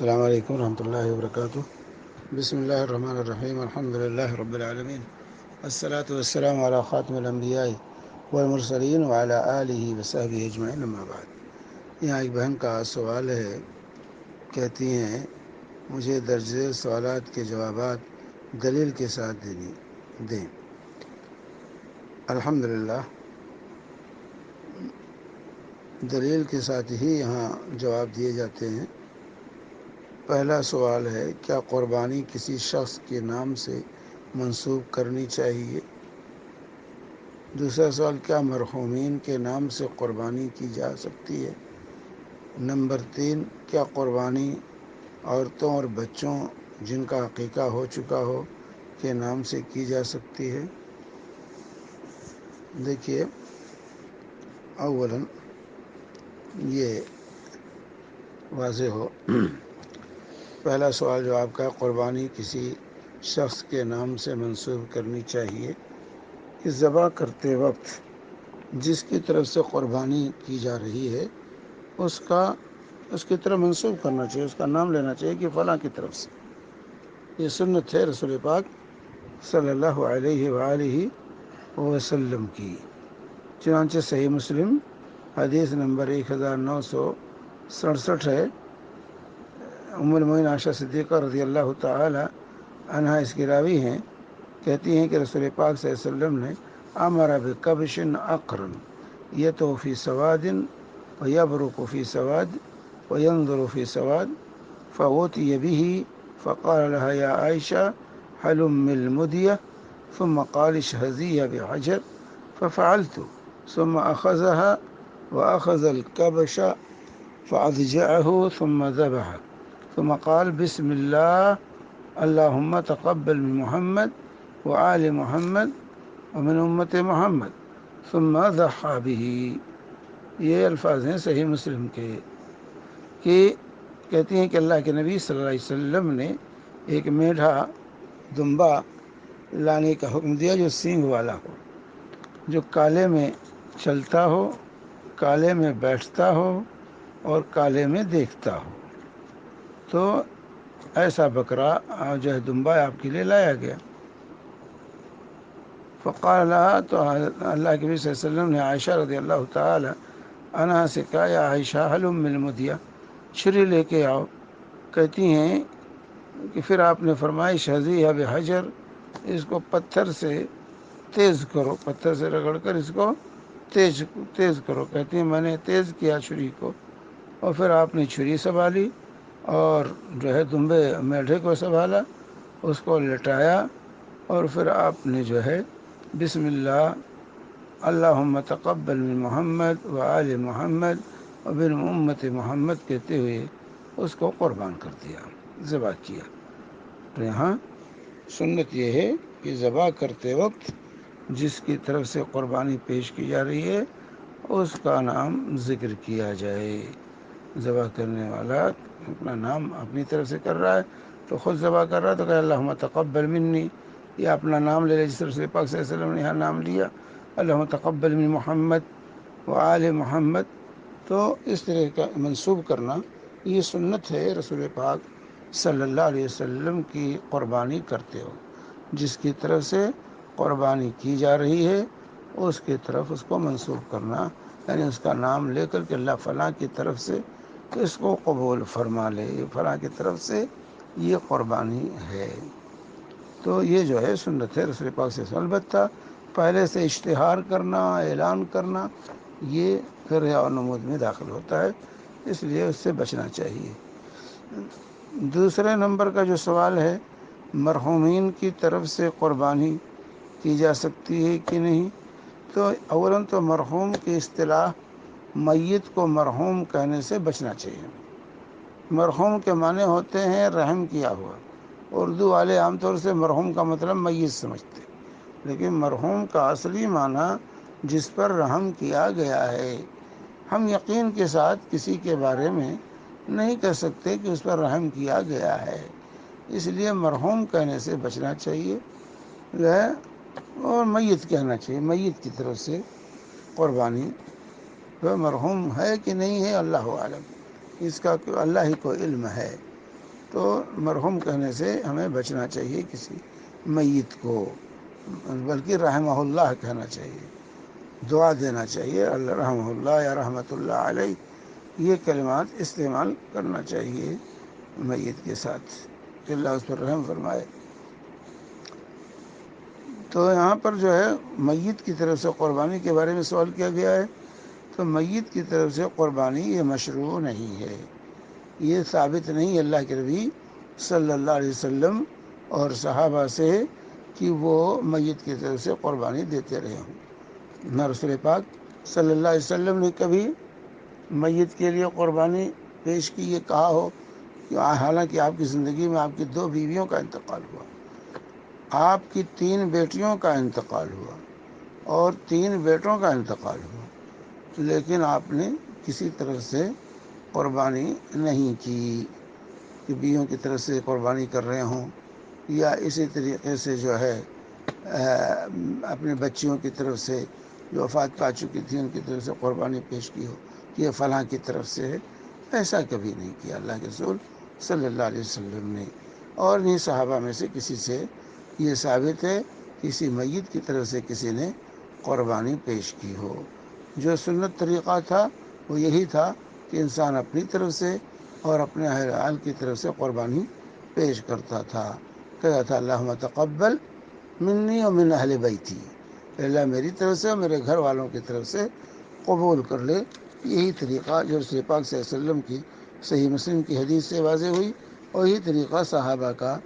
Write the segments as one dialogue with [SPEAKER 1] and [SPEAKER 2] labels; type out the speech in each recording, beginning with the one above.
[SPEAKER 1] السلام علیکم ورحمۃ اللہ وبرکاتہ۔ بسم اللہ الرحمن الرحیم، الحمد للہ رب العالمین، الصلاۃ والسلام علی خاتم الانبیاء والمرسلین وعلی آلہ وصحبہ اجمعین، اما بعد۔ یہاں ایک بہن کا سوال ہے، کہتی ہیں مجھے درج ذیل سوالات کے جوابات دلیل کے ساتھ دیں۔ الحمدللہ، دلیل کے ساتھ ہی یہاں جواب دیے جاتے ہیں۔ پہلا سوال ہے، کیا قربانی کسی شخص کے نام سے منسوب کرنی چاہیے؟ دوسرا سوال، کیا مرحومین کے نام سے قربانی کی جا سکتی ہے؟ نمبر 3، کیا قربانی عورتوں اور بچوں جن کا عقیقہ ہو چکا ہو کے نام سے کی جا سکتی ہے؟ دیکھیے، اولاً یہ واضح ہو، پہلا سوال جو آپ کا قربانی کسی شخص کے نام سے منسوب کرنی چاہیے، کہ ذبح کرتے وقت جس کی طرف سے قربانی کی جا رہی ہے اس کی طرف منسوب کرنا چاہیے، اس کا نام لینا چاہیے کہ فلاں کی طرف سے۔ یہ سنت ہے رسول پاک صلی اللہ علیہ وآلہ وسلم کی۔ چنانچہ صحیح مسلم حدیث نمبر 1967 ہے، ام المؤمنین عائشہ صدیقہ رضی اللہ تعالی عنہا اس کی راوی ہیں، کہتی ہیں کہ رسول پاک صلی اللہ علیہ وسلم نے امر بکبش اقرن یطو فی سواد ویبرق فی سواد وینظر فی سواد فأوتی به فقال لها یا عائشہ حلم المدیہ ثم قال اشهزیہ بحجر ففعلت ثم أخذها وأخذ الكبش فأضجعه ثم ذبح ثم قال بسم الله اللهم تقبل من محمد وآل محمد ومن امت محمد ثم ضحى به۔ یہ الفاظ ہیں صحیح مسلم کے، کہ کہتی ہیں کہ اللہ کے نبی صلی اللہ علیہ وسلم نے ایک میڈھا دمبا لانے کا حکم دیا جو سینگ والا ہو، جو کالے میں چلتا ہو، کالے میں بیٹھتا ہو اور کالے میں دیکھتا ہو۔ تو ایسا بکرا جو ہے دمبا آپ کے لیے لایا گیا۔ فقال لها، تو اللہ کے نبی صلی اللہ علیہ وسلم نے عائشہ رضی اللہ تعالی عنہا سے کہا، یا عائشہ حلم المدیہ، چھری لے کے آؤ۔ کہتی ہیں کہ پھر آپ نے فرمایا اشہزیہ بحجر، اس کو پتھر سے تیز کرو، پتھر سے رگڑ کر اس کو تیز کرو۔ کہتی ہیں میں نے تیز کیا چھری کو، اور پھر آپ نے چھری سنبھالی اور جو ہے دمبے میڈھے کو سنبھالا، اس کو لٹایا، اور پھر آپ نے جو ہے بسم اللہ اللہم تقبل من محمد وآل محمد ومن امت محمد کہتے ہوئے اس کو قربان کر دیا، ذبح کیا۔ تو یہاں سنت یہ ہے کہ ذبح کرتے وقت جس کی طرف سے قربانی پیش کی جا رہی ہے اس کا نام ذکر کیا جائے۔ ذبح کرنے والا اپنا نام اپنی طرف سے کر رہا ہے تو خود ذبح کر رہا ہے تو کہ اللہم تقبل منی، یا اپنا نام لے لے جس طرح سے پاک صلی اللہ علیہ وسلم نے یہاں نام لیا اللہم تقبل من محمد وآل محمد، تو اس طرح کا منسوب کرنا یہ سنت ہے رسول پاک صلی اللہ علیہ وسلم کی قربانی کرتے ہو۔ جس کی طرف سے قربانی کی جا رہی ہے اس کی طرف اس کو منسوب کرنا، یعنی اس کا نام لے کر کہ اللہ فلاں کی طرف سے اس کو قبول فرما لے، فلاں کی طرف سے یہ قربانی ہے۔ تو یہ جو ہے سنت ہے رسول پاک سے۔ البتہ پہلے سے اشتہار کرنا، اعلان کرنا، یہ ریا و نمود میں داخل ہوتا ہے، اس لیے اس سے بچنا چاہیے۔ دوسرے نمبر کا جو سوال ہے، مرحومین کی طرف سے قربانی کی جا سکتی ہے کہ نہیں؟ تو اولاً تو مرحوم کی اصطلاح میت کو مرحوم کہنے سے بچنا چاہیے۔ مرحوم کے معنی ہوتے ہیں رحم کیا ہوا۔ اردو والے عام طور سے مرحوم کا مطلب میت سمجھتے ہیں، لیکن مرحوم کا اصلی معنی جس پر رحم کیا گیا ہے۔ ہم یقین کے ساتھ کسی کے بارے میں نہیں کہہ سکتے کہ اس پر رحم کیا گیا ہے، اس لیے مرحوم کہنے سے بچنا چاہیے جو ہے، اور میت کہنا چاہیے۔ میت کی طرف سے قربانی وہ مرحوم ہے کہ نہیں ہے اللہ عالم، اس کا اللہ ہی کو علم ہے۔ تو مرحوم کہنے سے ہمیں بچنا چاہیے کسی میت کو، بلکہ رحمہ اللہ کہنا چاہیے، دعا دینا چاہیے، اللہ رحمہ اللہ یا رحمۃ اللہ علیہ، یہ کلمات استعمال کرنا چاہیے میت کے ساتھ کہ اللہ اس پر رحم فرمائے۔ تو یہاں پر جو ہے میت کی طرف سے قربانی کے بارے میں سوال کیا گیا ہے، تو میت کی طرف سے قربانی یہ مشروع نہیں ہے، یہ ثابت نہیں اللہ کے نبی صلی اللہ علیہ وسلم اور صحابہ سے کہ وہ میت کی طرف سے قربانی دیتے رہے ہوں۔ نہ رسول پاک صلی اللہ علیہ وسلم نے کبھی میت کے لیے قربانی پیش کی، یہ کہا ہو کہ حالانکہ آپ کی زندگی میں آپ کی 2 بیویوں کا انتقال ہوا، آپ کی 3 بیٹیوں کا انتقال ہوا اور 3 بیٹوں کا انتقال ہوا، لیکن آپ نے کسی طرف سے قربانی نہیں کی کہ بیویوں کی طرف سے قربانی کر رہے ہوں، یا اسی طریقے سے جو ہے اپنے بچیوں کی طرف سے جو وفات پا چکی تھی ان کی طرف سے قربانی پیش کی ہو کہ یہ فلاں کی طرف سے ہے، ایسا کبھی نہیں کیا اللہ کے رسول صلی اللہ علیہ وسلم نے، اور نہیں صحابہ میں سے کسی سے یہ ثابت ہے کسی میت کی طرف سے کسی نے قربانی پیش کی ہو۔ جو سنت طریقہ تھا وہ یہی تھا کہ انسان اپنی طرف سے اور اپنے اہل عیال کی طرف سے قربانی پیش کرتا تھا، کہتا تھا اللہم تقبل منی و من اہل بیتی، اللہ میری طرف سے اور میرے گھر والوں کی طرف سے قبول کر لے۔ یہی طریقہ جو رسول پاک صلی اللہ علیہ وسلم کی صحیح مسلم کی حدیث سے واضح ہوئی، اور یہی طریقہ صحابہ کا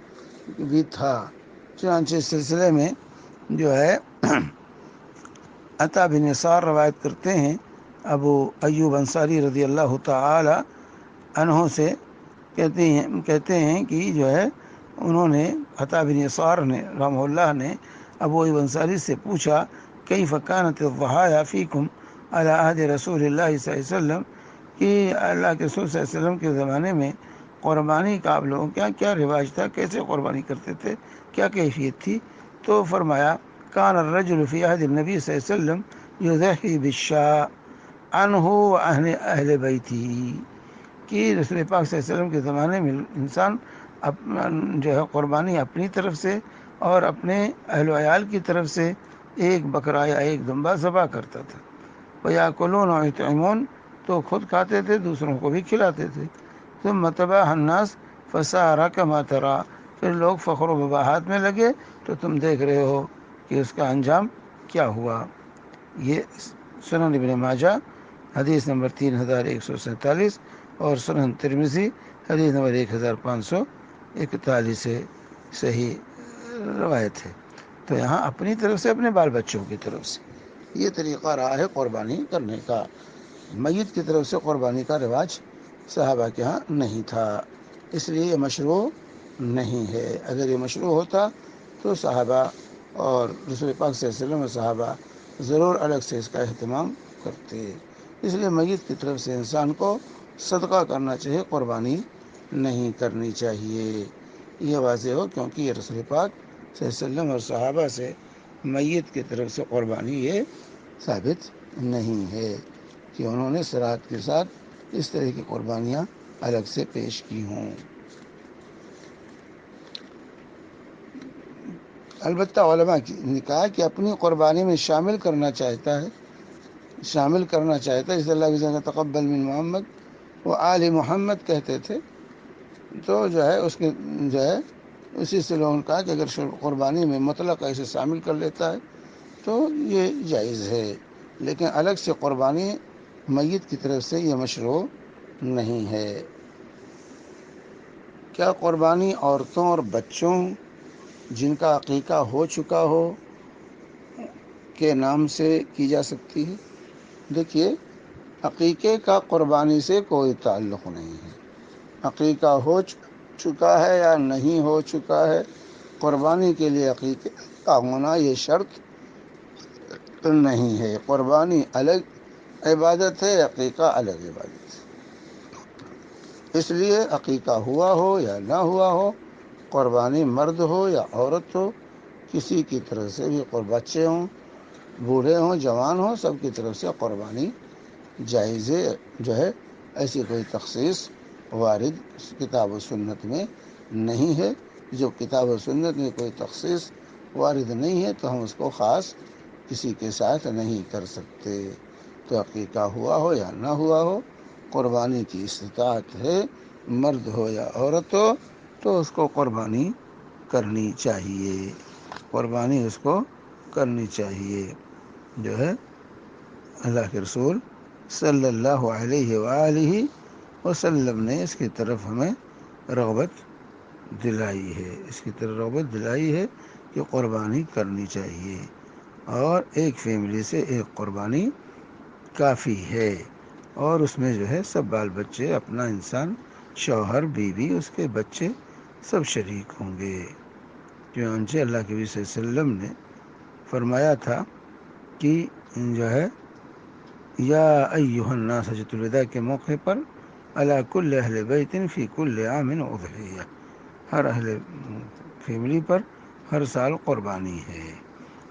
[SPEAKER 1] بھی تھا۔ چنانچہ اس سلسلے میں جو ہے عطا بن یسار روایت کرتے ہیں ابو ایوب انصاری رضی اللہ تعالی عنہ سے، کہتے ہیں کہ جو ہے انہوں نے عطا بن یسار نے رحمہ اللہ نے ابو ایوب انصاری سے پوچھا کیف کانت الضحایا فیکم علی عہد رسول اللہ صلی اللہ علیہ وسلم، کہ اللہ کے رسول صلی اللہ علیہ وسلم کے زمانے میں قربانی کا آپ لوگوں کیا کیا رواج تھا، کیسے قربانی کرتے تھے، کیا کیفیت تھی؟ تو فرمایا کان الرجل فی عہد النبی صلی اللہ علیہ وسلم یضحی بالشاء عنہ وعن اہل بیتہ، کہ رسول پاک صلی اللہ علیہ وسلم کے زمانے میں انسان جو ہے قربانی اپنی طرف سے اور اپنے اہل و عیال کی طرف سے ایک بکرا یا ایک دمبا ذبح کرتا تھا، وَيَأْكُلُونَ وَيُطْعِمُونَ، تو خود کھاتے تھے دوسروں کو بھی کھلاتے تھے، ثُمَّ تَبَعَ النَّاسُ فَصَارَ كَمَا تَرَىٰ، پھر لوگ فخر و بباہات میں لگے تو تم دیکھ رہے ہو کہ اس کا انجام کیا ہوا۔ یہ سنن ابن ماجہ حدیث نمبر 3147 اور سنن ترمذی حدیث نمبر 1541 سے صحیح روایت ہے۔ تو یہاں اپنی طرف سے اپنے بال بچوں کی طرف سے یہ طریقہ رہا ہے قربانی کرنے کا۔ میت کی طرف سے قربانی کا رواج صحابہ کے ہاں نہیں تھا، اس لیے یہ مشروع نہیں ہے۔ اگر یہ مشروع ہوتا تو صحابہ اور رسول پاک صلی اللہ علیہ وسلم و صحابہ ضرور الگ سے اس کا اہتمام کرتے۔ اس لیے میت کی طرف سے انسان کو صدقہ کرنا چاہیے، قربانی نہیں کرنی چاہیے، یہ واضح ہو، کیونکہ یہ رسول پاک صلی اللہ علیہ وسلم اور صحابہ سے میت کی طرف سے قربانی یہ ثابت نہیں ہے کہ انہوں نے صراحت کے ساتھ اس طرح کی قربانیاں الگ سے پیش کی ہوں۔ البتہ علماء نے کہا کہ اپنی قربانی میں شامل کرنا چاہتا ہے، اس اللہ کی جگہ تقبل من محمد وہ آل محمد کہتے تھے، تو جو ہے اس کے جو ہے اسی سے لوگوں نے کہا کہ اگر قربانی میں مطلق ایسے شامل کر لیتا ہے تو یہ جائز ہے، لیکن الگ سے قربانی میت کی طرف سے یہ مشروع نہیں ہے۔ کیا قربانی عورتوں اور بچوں جن کا عقیقہ ہو چکا ہو کے نام سے کی جا سکتی ہے؟ دیکھیے، عقیقے کا قربانی سے کوئی تعلق نہیں ہے، عقیقہ ہو چکا ہے یا نہیں ہو چکا ہے، قربانی کے لیے عقیقے کا ہونا یہ شرط نہیں ہے۔ قربانی الگ عبادت ہے، عقیقہ الگ عبادت ہے، اس لیے عقیقہ ہوا ہو یا نہ ہوا ہو، قربانی مرد ہو یا عورت ہو، کسی کی طرف سے بھی، بچے ہوں بوڑھے ہوں جوان ہوں، سب کی طرف سے قربانی جائز جو ہے، ایسی کوئی تخصیص وارد کتاب و سنت میں نہیں ہے. جو کتاب و سنت میں کوئی تخصیص وارد نہیں ہے تو ہم اس کو خاص کسی کے ساتھ نہیں کر سکتے. تو عقیقہ ہوا ہو یا نہ ہوا ہو، قربانی کی استطاعت ہے، مرد ہو یا عورت ہو، تو اس کو قربانی کرنی چاہیے. قربانی اس کو کرنی چاہیے. جو ہے اللہ کے رسول صلی اللہ علیہ وآلہ وسلم نے اس کی طرف ہمیں رغبت دلائی ہے، اس کی طرف رغبت دلائی ہے کہ قربانی کرنی چاہیے. اور ایک فیملی سے ایک قربانی کافی ہے، اور اس میں جو ہے سب بال بچے، اپنا انسان، شوہر، بیوی، اس کے بچے سب شریک ہوں گے. چنانچہ اللہ کے نبی صلی اللہ علیہ وسلم نے فرمایا تھا کہ جو ہے یا ایھا الناس حجۃ الوداع کے موقع پر علی کل اہل بیت فی کل عام اضحیہ، ہر اہل فیملی پر ہر سال قربانی ہے.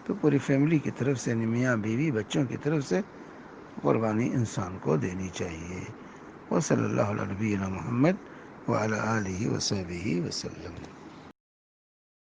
[SPEAKER 1] تو پوری فیملی کی طرف سے، میاں بیوی بچوں کی طرف سے قربانی انسان کو دینی چاہیے. وصلی اللہ علی نبینا محمد وعلی آلہ وصحبہ وسلم.